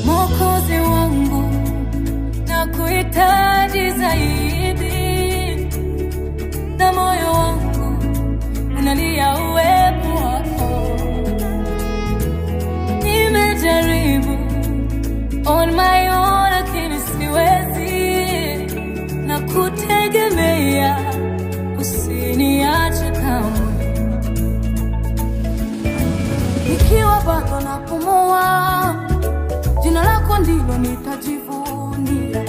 Mwokozi wangu, nakuhitaji zaidi, na moyo wangu unalia uwepo wako. Nimejaribu on my own, lakini siwezi, na kutegemea, usiniache kamwe. Nikiwa bado napumua, jina lako ndilo nitajivunia.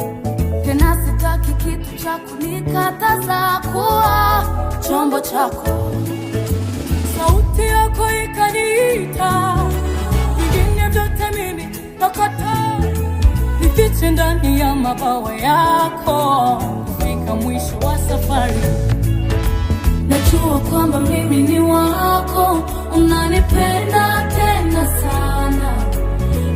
Tena sitaki kitu cha kunikataza kuwa chombo chako. Sauti yako ikaniita, vingine vyote mimi nakataa. Nifiche ndani ya mabawa yako, kufika mwisho wa safari. Najua kwamba mimi ni wako, unanipenda tena sana.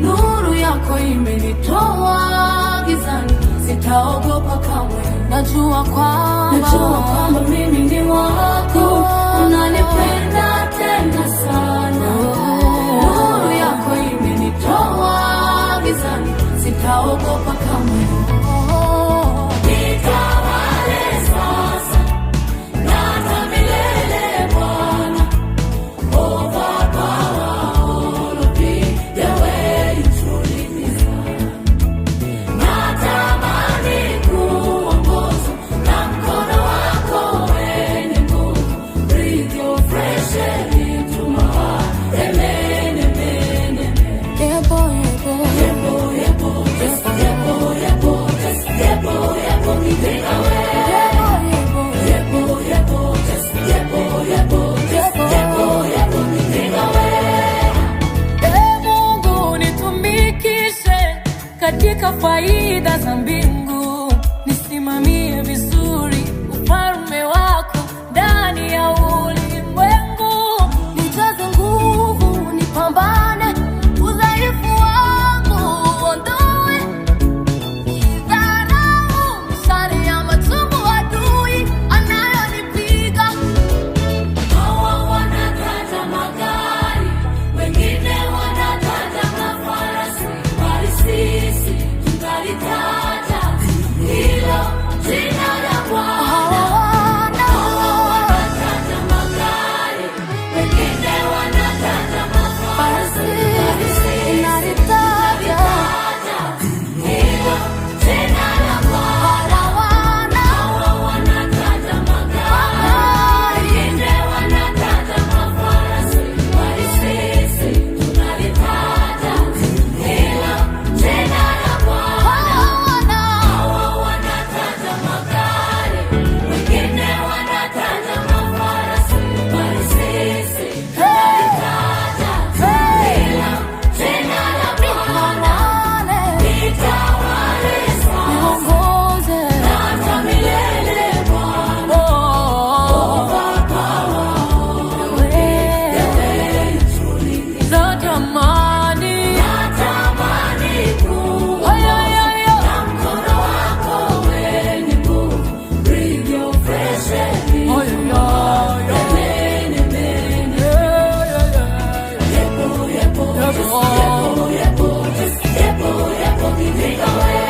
Nuru yako imenitoa gizani, sitaogopa kamwe. Najua kwamba mimi ni wako, unanipenda tena sana. Nuru yako imenitoa gizani, sitaogopa kamwe. Nitawale sasa na hata milele Bwana. Katika faida za mbingu, nisimamie vizuri ufalme wako ndani ya ulimwengu. Nijaze nguvu, nipambane, udhaifu wangu uondoe. Idharau mishale ya machungu adui anayonipiga. Hawa wanataja magari, wengine wanataja mafarasi, bali sisi tunalitaja hilo jina la Bwana. Hawa wanataja magari, wengine wanataja mafarasi, bali sisi tunalitaja hilo jina la Bwana. Hawa wanataja magari, wengine wanataja mafarasi, bali sisi tunalitaja hilo jina la Bwana. Hawa wanataja magari, wengine wanataja mafarasi, bali sisi tunalitaja hilo jina la Bwana. Nitawale sasa na hata milele Bwana. Natamani kuwa na mkono wako wenye nguvu. Breathe your fresh air into my heart. Yepo, yepo, just yepo, yepo, just yepo, yepo, giving away.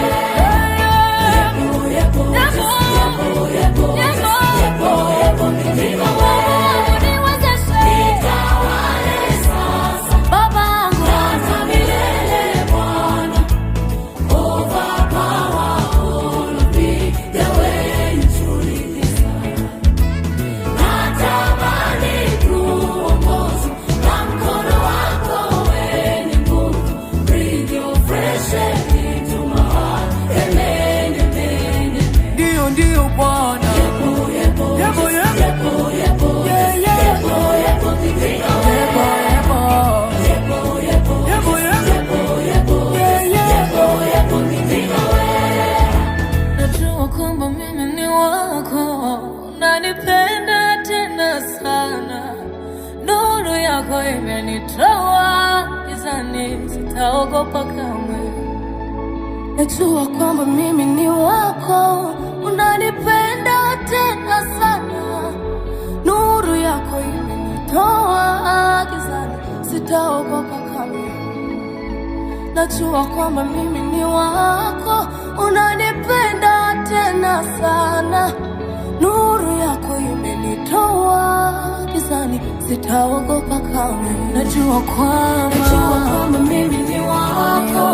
Yepo, yepo, just yepo, yepo, just yepo, yepo, giving away. Nitawale sasa na hata milele Bwana. Overpower all of me, the way you truly deserve. Natamani kuongozwa na mkono wako wenye nguvu. Breathe your fresh air into my heart. Amen, amen, amen. Ndio Bwana. Yepo, yepo, yepo, yepo, yepo, yepo, yepo, giving away. Yepo, yepo, yepo, yepo, yepo, giving away. Najua kwamba mimi ni wako, unanipenda tena sana. Nuru yako imenitoa gizani. gizani, sitaogopa kamwe. Najua kwamba mimi ni wako, unanipenda tena sana. Nuru yako imenitoa gizani, sitaogopa kamwe. Najua kwamba mimi ni wako, unanipenda tena sana. Nuru yako imenitoa gizani, sitaogopa kamwe. Najua kwamba mimi ni wako,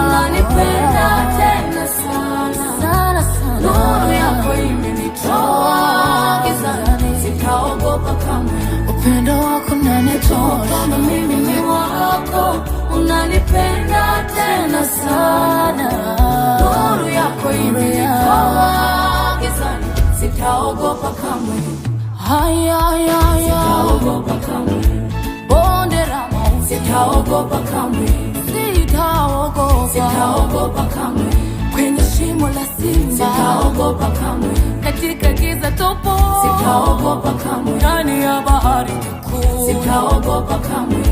unanipenda tena sana. Nuru yako imenitoa gizani, sitaogopa kamwe. Upendo wako unanitoa, kwamba mimi ni wako, unanipenda tena sana. Nuru yako imenitoa gizani, sitaogopa kamwe. Sitaogopa kamwe. Bonde la mauti, sitaogopa kamwe. Sitaogopa kamwe. Kwenye shimo la simba, sitaogopa kamwe. Katika giza topo, sitaogopa kamwe. Ndani ya bahari kuu, sitaogopa kamwe.